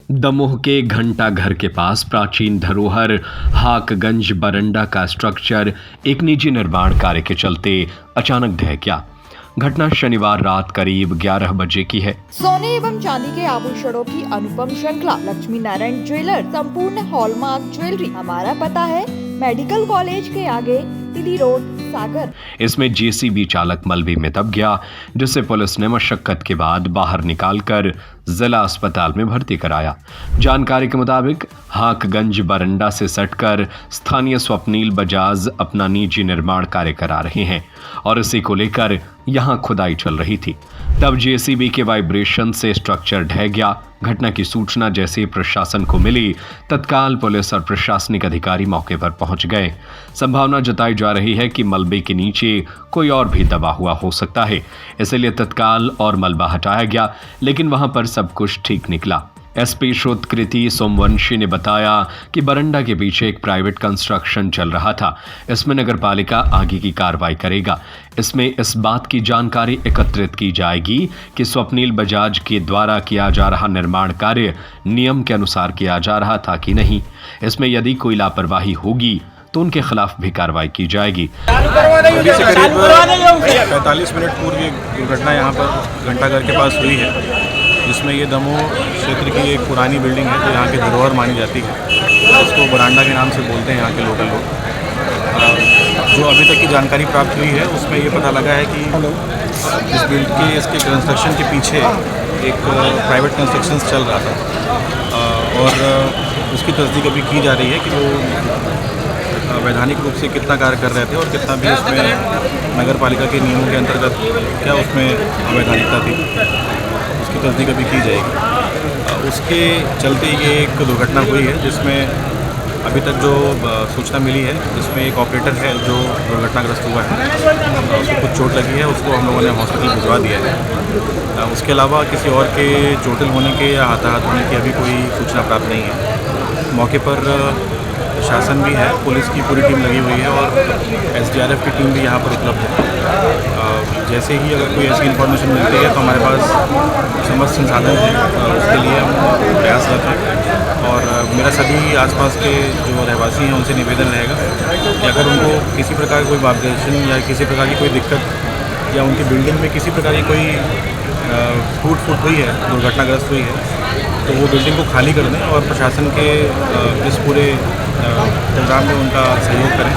दमोह के घंटा घर के पास प्राचीन धरोहर हाकगंज बरंडा का स्ट्रक्चर एक निजी निर्माण कार्य के चलते अचानक ढह गया। घटना शनिवार रात करीब 11 बजे की है। सोने एवं चांदी के आभूषणों की अनुपम श्रृंखला लक्ष्मी नारायण ज्वेलर संपूर्ण हॉलमार्क ज्वेलरी। हमारा पता है मेडिकल कॉलेज के आगे तिली रोड सागर। इसमें जेसीबी चालक मलबे में दब गया, जिसे पुलिस ने मशक्कत के बाद बाहर निकालकर जिला अस्पताल में भर्ती कराया। जानकारी के मुताबिक हाकगंज बरंडा से सटकर स्थानीय स्वप्नील बजाज अपना निजी निर्माण कार्य करा रहे हैं और इसी को लेकर यहां खुदाई चल रही थी। तब जेसीबी के वाइब्रेशन से स्ट्रक्चर ढह गया। घटना की सूचना जैसे प्रशासन को मिली, तत्काल पुलिस और प्रशासनिक अधिकारी मौके पर पहुंच गए। संभावना जताई जा रही है कि मलबे के नीचे कोई और भी दबा हुआ हो सकता है, इसलिए तत्काल और मलबा हटाया गया, लेकिन वहां पर सब कुछ ठीक निकला। एसपी श्रोतकृति सोमवंशी ने बताया कि बरंडा के पीछे एक प्राइवेट कंस्ट्रक्शन चल रहा था। इसमें नगरपालिका आगे की कार्रवाई करेगा। इसमें इस बात की जानकारी एकत्रित की जाएगी कि स्वप्नील बजाज के द्वारा किया जा रहा निर्माण कार्य नियम के अनुसार किया जा रहा था कि नहीं। इसमें यदि कोई लापरवाही होगी तो उनके खिलाफ भी कार्रवाई की जाएगी। 45 मिनट पूर्व ये दुर्घटना यहाँ पर घंटाघर के पास हुई है, जिसमें ये दमोह क्षेत्र की एक पुरानी बिल्डिंग है जो यहाँ की धरोहर मानी जाती है। इसको बरांडा के नाम से बोलते हैं यहाँ के लोकल लोग। जो अभी तक की जानकारी प्राप्त हुई है उसमें ये पता लगा है कि इस बिल्ड के इसके कंस्ट्रक्शन के पीछे एक प्राइवेट कंस्ट्रक्शन चल रहा था और उसकी तस्दीक अभी की जा रही है कि वो वैधानिक रूप से कितना कार्य कर रहे थे और कितना भी उसमें नगर पालिका के नियमों के अंतर्गत क्या उसमें अवैधानिकता थी, उसकी तस्दीक अभी की जाएगी। उसके चलते ये एक दुर्घटना हुई है, जिसमें अभी तक जो सूचना मिली है, जिसमें एक ऑपरेटर है जो दुर्घटनाग्रस्त हुआ है, उसको कुछ चोट लगी है, उसको हम लोगों ने हॉस्पिटल भिजवा दिया है। उसके अलावा किसी और के चोटिल होने के या हताहत होने की अभी कोई सूचना प्राप्त नहीं है। मौके पर शासन भी है, पुलिस की पूरी टीम लगी हुई है और एसडीआरएफ की टीम भी यहाँ पर उपलब्ध है। जैसे ही अगर कोई ऐसी इन्फॉर्मेशन मिलती है तो हमारे पास समस्त संसाधन हैं, उसके लिए हम प्रयासरत हैं। और मेरा सभी आसपास के जो रहवासी हैं उनसे निवेदन रहेगा कि अगर उनको किसी प्रकार कोई वाइब्रेशन या किसी प्रकार की कोई दिक्कत या उनकी बिल्डिंग में किसी प्रकार की कोई टूट फूट हुई है, दुर्घटनाग्रस्त हुई है, तो वो बिल्डिंग को खाली कर दें और प्रशासन के इस पूरे प्रोग्राम में उनका सहयोग करें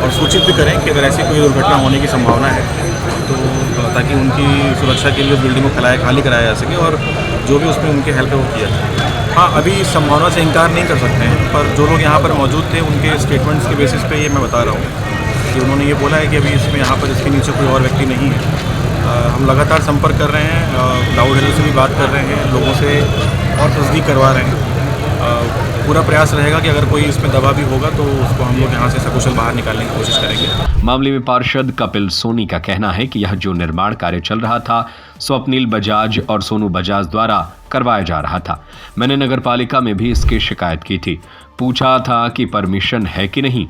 और सूचित भी करें कि अगर ऐसी कोई दुर्घटना होने की संभावना है तो ताकि उनकी सुरक्षा के लिए उस बिल्डिंग को खाली कराया जा सके और जो भी उसमें उनके हेल्प है वो किया जाए। हाँ, अभी इस संभावना से इनकार नहीं कर सकते हैं, पर जो लोग यहाँ पर मौजूद थे उनके स्टेटमेंट्स के बेसिस पे ये मैं बता रहा हूँ कि उन्होंने ये बोला है कि अभी इसमें यहाँ पर इसके नीचे कोई और व्यक्ति नहीं है। हम लगातार संपर्क कर रहे हैं, दाऊद हेलो से भी बात कर रहे हैं, लोगों से और तस्दीक करवा रहे हैं। पूरा प्रयास रहेगा कि अगर कोई इसमें दबा भी होगा तो उसको हम लोग यहाँ से सकुशल बाहर निकालने की कोशिश करेंगे। मामले में पार्षद कपिल सोनी का कहना है कि यह जो निर्माण कार्य चल रहा था स्वप्नील बजाज और सोनू बजाज द्वारा करवाया जा रहा था। मैंने नगर पालिका में भी इसकी शिकायत की थी, पूछा था कि परमिशन है कि नहीं।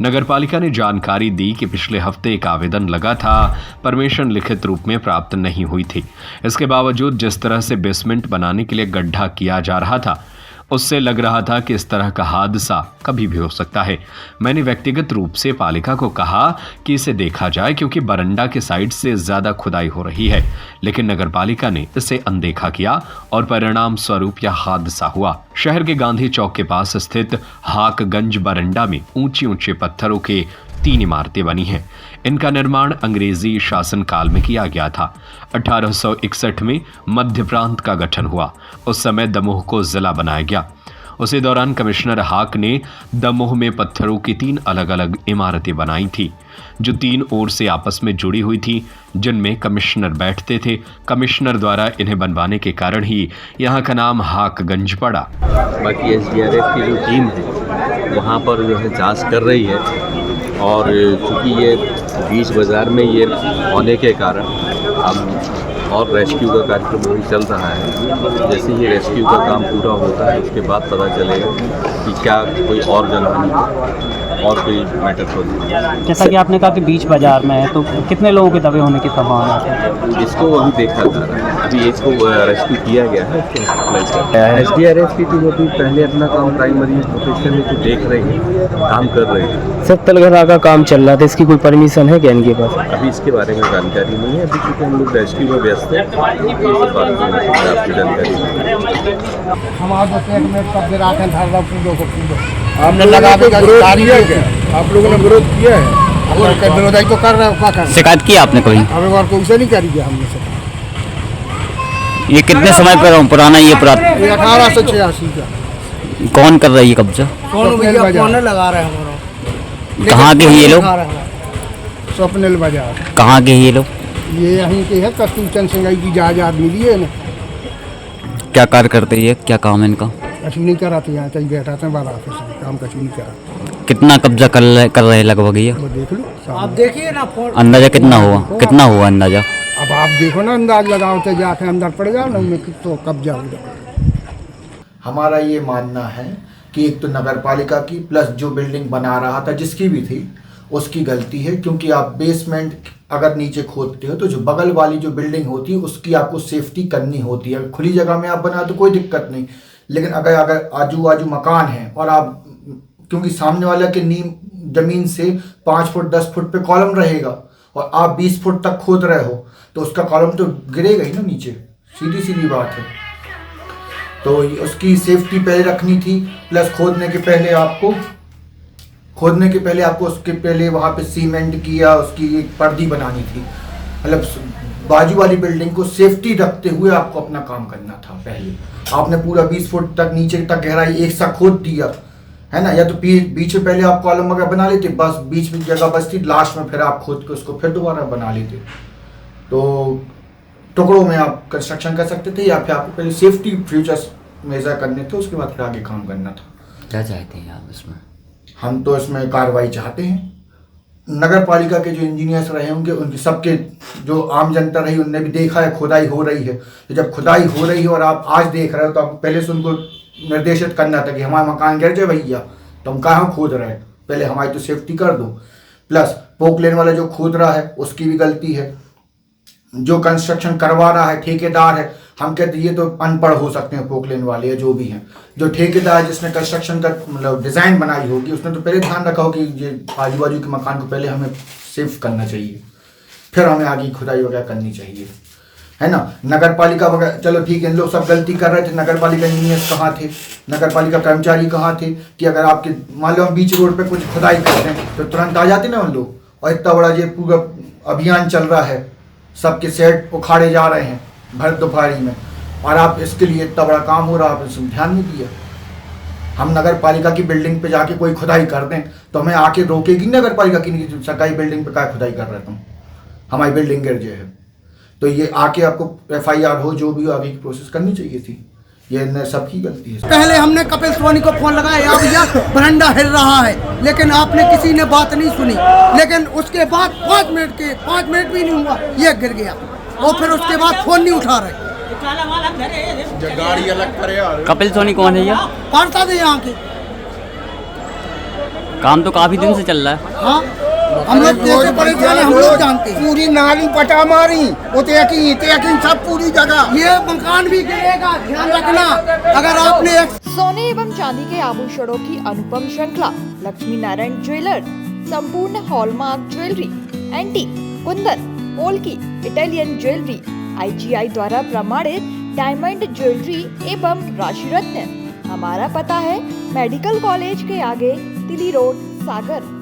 नगर पालिका ने जानकारी दी कि पिछले हफ्ते एक आवेदन लगा था, परमिशन लिखित रूप में प्राप्त नहीं हुई थी। इसके बावजूद जिस तरह से बेसमेंट बनाने के लिए गड्ढा किया जा रहा था, उससे लग रहा था कि इस तरह का हादसा कभी भी हो सकता है। मैंने व्यक्तिगत रूप से पालिका को कहा कि इसे देखा जाए, क्योंकि बरंडा के साइड से ज्यादा खुदाई हो रही है, लेकिन नगर पालिका ने इसे अनदेखा किया और परिणाम स्वरूप यह हादसा हुआ। शहर के गांधी चौक के पास स्थित हाकगंज बरंडा में ऊंचे ऊंचे पत्थरों के 3 इमारतें बनी हैं। इनका निर्माण अंग्रेजी शासन काल में किया गया था। 1861 में मध्य प्रांत का गठन हुआ। उस समय दमोह को जिला बनाया गया। उसी दौरान कमिश्नर हाक ने दमोह में पत्थरों की 3 अलग अलग इमारतें बनाई थी, जो 3 ओर से आपस में जुड़ी हुई थी, जिनमें कमिश्नर बैठते थे। कमिश्नर द्वारा इन्हें बनवाने के कारण ही यहाँ का नाम हाकगंज पड़ा। बाकी एसडीआरएफ की जो टीम है वहाँ पर जो है जांच कर रही है और चूँकि ये बीच बाज़ार में ये होने के कारण हम और रेस्क्यू का कार्यक्रम भी चल रहा है। जैसे ही रेस्क्यू का काम पूरा होता है उसके बाद पता चलेगा कि क्या कोई और जनहानि और कोई मैटर तो नहीं। जैसा कि आपने कहा कि बीच बाजार में है, तो कितने लोगों के दबे होने की संभावना है? इसको अभी देखा जा रहा है, अभी इसको रेस्क्यू किया गया है, SDRF की टीम अभी पहले अपना काम प्राइमरी लोकेशन में देख रही है, काम कर रही है। सर तलघरा का काम चल रहा था, इसकी कोई परमिशन है क्या इनके पास? अभी इसके बारे में जानकारी नहीं है, अभी क्योंकि हम लोग रेस्क्यू में व्यस्त हैं, इस बारे में आपकी जानकारी नहीं है। हम आज एक मिनट कब गिरा के धर रहा कूदो को कूदो आपने लगा के विरोध किया क्या? आप लोगों ने विरोध किया है? विरोध तो कर रहे हो, क्या कर शिकायत की आपने कोई? हमें और कोई से नहीं करी हमने से। ये कितने समय पर पुराना ये अपराध? 1886 का। कौन कर रहा है ये कब्जा? कौन भैया कौन लगा रहे हैं हमारा? कहाँ के हैं ये लोग? स्वप्निल बाजार। कहाँ के हैं ये लोग? ये यहीं के है, कस्तूर चंद सिंगाई की जायदाद मिली है ना। क्या कार्य करते हैं, क्या काम है इनका? कछु नहीं करा था, यहाँ कहीं बैठा था बाला ऑफिस में, काम कछु नहीं करा। कितना कब्जा कर रहे हैं लगभग ये? वो देख लो, आप देखिए ना। अंदाजा कितना हुआ अंदाजा? अब आप देखो ना, अंदाज लगाओ तो जाके अंदर पड़ जाओ ना, उनमें तो कब्जा हो जाए। हमारा ये मानना है कि एक तो नगर पालिका की प्लस जो बिल्डिंग बना रहा था जिसकी भी थी उसकी गलती है, क्योंकि आप बेसमेंट अगर नीचे खोदते हो तो जो बगल वाली जो बिल्डिंग होती है उसकी आपको सेफ्टी करनी होती है। खुली जगह में आप बना तो कोई दिक्कत नहीं, लेकिन अगर आजू बाजू मकान है और आप, क्योंकि सामने वाले के नींव जमीन से 5 फुट 10 फुट पे कॉलम रहेगा और आप 20 फुट तक खोद रहे हो तो उसका कॉलम तो गिरेगा ही ना नीचे, सीधी सीधी बात है। तो उसकी सेफ्टी पहले रखनी थी, प्लस खोदने के पहले आपको उसके पहले वहाँ पे सीमेंट किया उसकी एक पर्दी बनानी थी, मतलब बाजू वाली बिल्डिंग को सेफ्टी रखते हुए आपको अपना काम करना था। पहले आपने पूरा 20 फुट तक नीचे तक गहराई एक साथ खोद दिया है ना, या तो बीच में पहले आप कॉलम वगैरह बना लेते, बस बीच में जगह बचती, लास्ट में फिर आप खोद के उसको फिर दोबारा बना लेते, तो टुकड़ों में आप कंस्ट्रक्शन कर सकते थे, या फिर आपको पहले सेफ्टी फ्यूचर्स मेजर करने थे, उसके बाद फिर आगे काम करना था। क्या चाहते हैं आप इसमें? हम तो इसमें कार्रवाई चाहते हैं। नगर पालिका के जो इंजीनियर्स रहे होंगे उनकी सबके जो आम जनता रही उनने भी देखा है खुदाई हो रही है, तो जब खुदाई हो रही है और आप आज देख रहे हो तो आपको पहले से उनको निर्देशित करना था कि हमारा मकान गिर जाए भैया तो हम कहाँ खोद रहे हैं, पहले हमारी तो सेफ्टी कर दो। प्लस पोकलेन वाला जो खोद रहा है उसकी भी गलती है, जो कंस्ट्रक्शन करवा रहा है ठेकेदार है, हम कहते ये तो अनपढ़ हो सकते हैं पोकलेन वाले या जो भी हैं, जो ठेकेदार जिसने कंस्ट्रक्शन का मतलब डिज़ाइन बनाई होगी उसने तो पहले ध्यान रखा हो कि ये आजू बाजू के मकान को पहले हमें सेफ करना चाहिए, फिर हमें आगे खुदाई वगैरह करनी चाहिए, है ना। नगर पालिका वगैरह चलो ठीक है, इन लोग सब गलती कर रहे थे, नगर पालिका इंजीनियर्स कहाँ थे, नगर पालिका कर्मचारी कहाँ थे कि अगर आपके मान लो हम बीच रोड पे कुछ खुदाई करते हैं तो तुरंत आ जाते ना उन लोग, और इतना बड़ा ये पूरा अभियान चल रहा है, सबके सेट उखाड़े जा रहे हैं भर दोपहरी में, और आप इसके लिए इतना बड़ा काम हो रहा है, आप इसमें ध्यान नहीं दिया। हम नगर पालिका की बिल्डिंग पे जाके कोई खुदाई कर दें तो हमें आके रोकेगी नगर पालिका की, नहीं सरकारी बिल्डिंग पे क्या खुदाई कर रहे तुम, हमारी बिल्डिंग गिर जाए है, तो ये आके आपको FIR हो जो भी हो आगे की प्रोसेस करनी चाहिए थी, ये सबकी गलती है। पहले हमने कपिल सोनी को फोन लगाया, भैया बरंडा हिल रहा है, लेकिन आपने किसी ने बात नहीं सुनी, लेकिन उसके बाद 5 मिनट भी नहीं हुआ ये गिर गया, और फिर उसके बाद फोन नहीं उठा रहे। गाड़ी अलग करे यार। कपिल सोनी कौन है ये? पार्षद है यहाँ के। काम तो काफी दिन से चल रहा है। हाँ, हम लोग जैसे परेशान हम लोग जानते हैं। पूरी नाली पटा मारी, वो तेकिन सब पूरी जगह, ये मकान भी गिरेगा, ध्यान रखना। अगर आपने सोने एवं चांदी के आभूषणों की अनुपम श्रृंखला लक्ष्मी नारायण ज्वेलर्स संपूर्ण hallmark jewellery, antique, Kundan, polki, Italian jewellery, IGI द्वारा प्रमाणित डायमंड ज्वेलरी एवं राशि रत्न। हमारा पता है मेडिकल कॉलेज के आगे, तिली रोड, सागर।